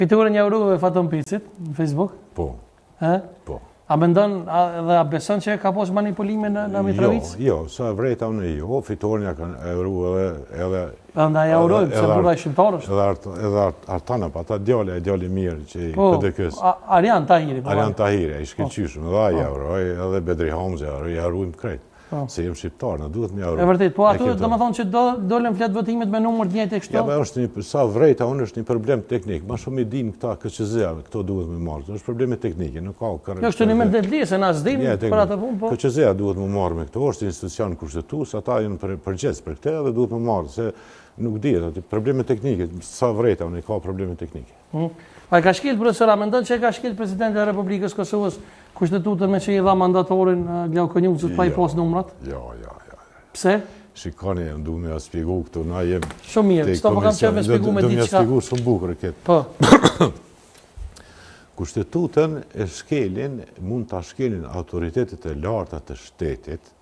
Piturën e urove Faton Picit në Facebook? Po. Po. A mendon dhe a beson që ka pas manipulime në Mitrovic? Jo, sa vrejta unë jo, fitoren ja kanë urove edhe... Nda ja urojmë, se burra i shqiptarës. Edhe artana, pa ta djali mirë që i PDK-s. Arjan Tahiri. Arjan Tahiri, i shkilqyshëm, edhe a ja uroj, edhe Bedri Hamze, ja urojmë krejt. Se jem shqiptar, në duhet me urojmë. E vërtet, po ato do më thonë që dolem fletë votimet me numër të njëjtë e kështu? Ja, be është sa vrejta unë është një problem teknik. Ma shumë i din këta KQZ-a, këto duhet me marrë. është probleme teknike, nuk ka... Jo, është një mendetli, se na s'dim për atë punë, po... KQZ-a duhet me marrë me këto, është institucion kushtetues, ata janë përgjes për këte dhe duhet me marrë, se nuk dihet, probleme teknike, sa vrejta unë ka probleme teknike. A ka shkel, profesor, a mendon që ka shkel presidenti e Republikës Kosovës kushtetutën me që i dha mandatorin Glau Konjucit pa i pas numrat? Jo. Pse? Shikoni, du me a spjegu këtu, na jem... Shumë mirë, s'to po kam që me spjegu me ditë qka... Do me a spjegu shumë bukër këtë. Po. Kushtetutën e shkelin, mund të shkelin autoritetet e larta të shtetit,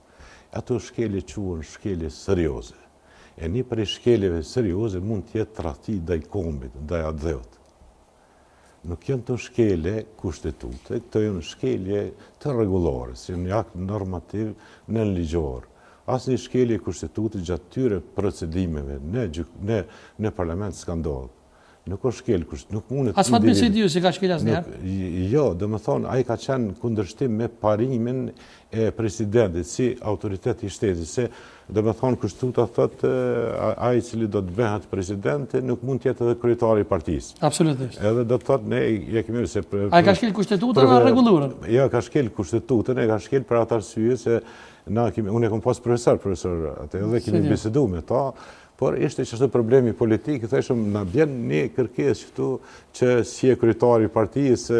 ato shkelje quhen shkelje serioze. E një për i shkeljeve serioze mund tjetë tradhti ndaj kombit, ndaj adheut. Nuk janë të shkelje kushtetute, këto janë shkelje të rregullore, si një akt normativ në ligjor. Asë një shkelje kushtetute gjatë tyre procedimeve në parlament s'ka ndodhë. Nuk o shkelje kushtetute. As Fatmi Sidiu si ka shkelje asë njerë? Jo, dhe më thonë, a i ka qenë kundërshtim me parimin e presidentit si autoritet i shtetit, se dhe me thonë kushtetuta thotë a i cili do të bëhet presidenti nuk mund tjetë edhe kryetari i partisë. Absolutisht. Edhe do të thotë ne e kemi se... A i ka shkel kushtetutën në rregullurën? Jo, ka shkel kushtetutën, e ka shkel për atë arsye se unë e kom pas profesor atë edhe kemi bisedu me ta, por ishte që është problemi politik, theshëm në bjen një kërkes që si e kryetari i partisë,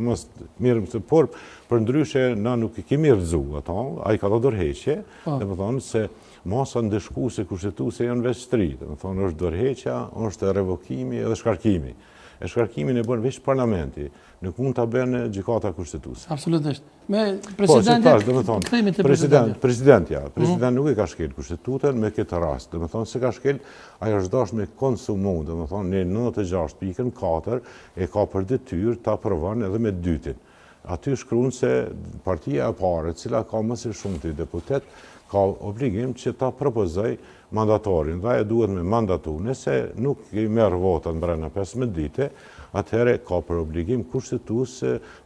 mos mirë, por ndryshe na nuk i kemi rëzu ato, a i ka të dorëheqje, dhe më thonë se masa ndëshkuese kushtetuese janë veç 3, dhe më thonë është dorëheqja, është revokimi edhe shkarkimi. E shkarkimin e bën veç parlamenti, nuk mund të bënë gjykata kushtetuese. Absolutisht. Me presidentit, këthejmi të presidentit. President nuk e ka shkel kushtetutën me këtë rast. Dhe më thonë, se ka shkel, ajo është dash me konsumu, dhe më thonë, në 96.4 e ka për detyrë të aprovon edhe me dytin. Aty shkruan se partia e parë, cila ka mësë shumë të deputet, ka obligim që ta propozoj mandatorin, dhe e duhet me mandatu. Nëse nuk i merë votat mbrana 15 dite, atëhere ka për obligim kushtetues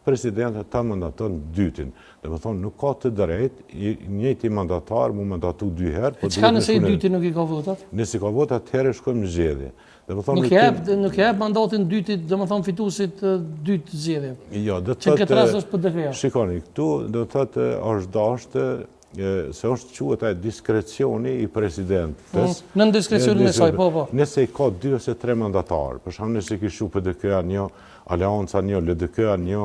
presidentet ta mandaton dytin. Dhe më thonë, nuk ka të drejt, njëti mandatar mu mandatu 2 herë. E qka nëse i dyti nuk i ka votat? Nëse ka votat, atëhere shkojmë në zgjedhje. Nuk jep mandatin dytit, dhe më thonë fitusit dytë zgjedhje. Jo, dhe që në këtë rast është PDK-ja. Shikoni, këtu dhe të thotë është dashtë se është quhet ai diskrecioni i presidentës. Në diskrecionin e saj, po. Nëse i ka 2 ose 3 mandatarë, për shkak nëse kishu PDK-a një, Aleanca një, LDK-a një,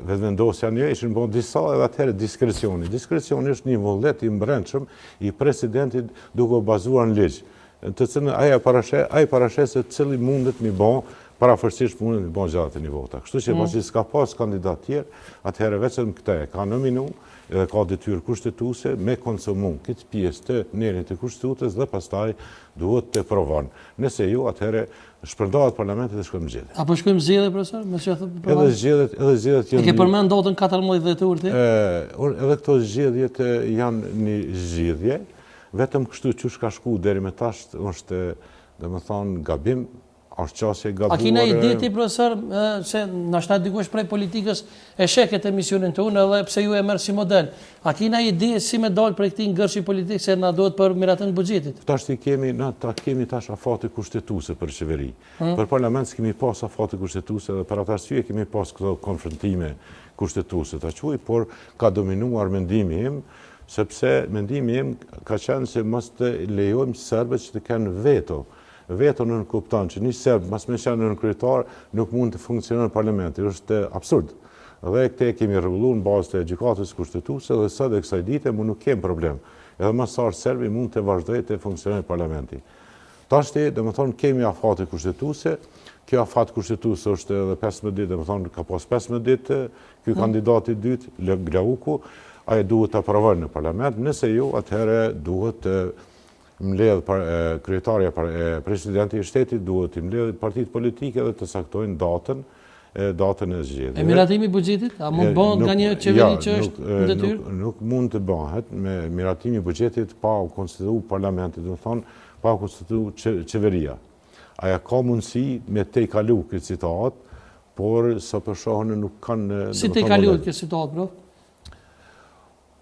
vetëvendosja një, ishin bën disa edhe atëherë diskrecioni. Diskrecioni është një vullnet i brendshëm i presidentit duke u bazuar në ligj. Të cilën ai parashes se cili mundet mi bën parafërsisht mundet mi bën gjatë një vota. Kështu që pasi s'ka pas kandidat tjerë, atëherë vetëm këtë e ka nominu edhe ka detyrë kushtetuese me konsumu këtë pjesë të nerit të kushtetutës dhe pastaj duhet të provon. Nëse jo, atëherë shpërndahet parlamentit dhe shkojmë zgjedhje. Apo shkojmë zgjedhje, profesor? Edhe zgjedhjet janë... E ke përmend datën 14 dhjetor ti? Edhe këto zgjedhjet janë një zgjedhje, vetëm kështu që ka shku deri me tash është, domethënë, gabim. A kina ide ti, profesor, se nashta dikush prej politikës e sheket emisionin të unë edhe pse ju e merë si model. A kina ide si me dalë prej këtij ngërshi politik se na duhet për miratën buxhetit? Tash kemi tash afate kushtetuese për qeveri. Për parlament s'kemi pas afate kushtetuese dhe për atë arsye kemi pas këto konfrontime kushtetuese ta quaj, por ka dominuar mendimi im, sepse mendimi im ka qenë se mos të lejojmë serbët që të kenë veto. Veto në kupton që një serb, mas me qenë në kryetar, nuk mund të funksionon në parlamenti. Është absurd. Dhe këte kemi rregulluar në bazë të gjykatës kushtetuese dhe sot e kësaj dite mu nuk kem problem. Edhe masar serbi mund të vazhdojë të funksionon në parlamenti. Tashti, dhe më thonë, kemi afate kushtetuese. Kjo afat kushtetuese është edhe 15 ditë, dhe më thonë, ka pas 15 ditë, ky kandidati i dytë, Glauku, ai duhet të aprovojë në parlament. Nëse jo, atëherë duhet mbledh kryetarja presidenti i shtetit, duhet të mbledh partitë politike dhe të saktojnë datën e zgjedhjeve. E miratimi i buxhetit, a mund bëhet nga një qeveri që është në detyrë? Nuk mund të bëhet me miratimi i buxhetit pa u konstituu parlamenti, do të thonë pa u konstituu qeveria. Aja ka mundësi me te kalu këtë situatë, por sa për shohën nuk kanë... Si te kalu këtë situatë, bro?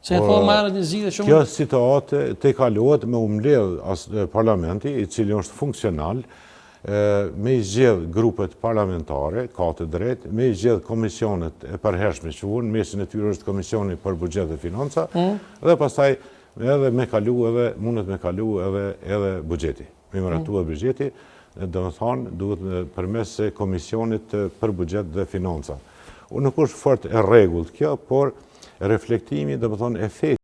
Se e thonë marrë një zgjidhje shumë... Kjo situatë te kaluat me mbledh parlamenti, i cili është funksional, me i zgjedh grupet parlamentare, ka të drejtë, me i zgjedh komisionet e përhershme që vunë, mesin e tyre është komisioni për buxhet dhe financa, dhe pastaj edhe me kalu edhe, mundet me kalu edhe buxheti, me miratu edhe buxheti, dhe më thonë, duhet përmes komisionit për buxhet dhe financa. Nuk është fort e rregullt kjo, por reflektimi, dhe më thonë, efekt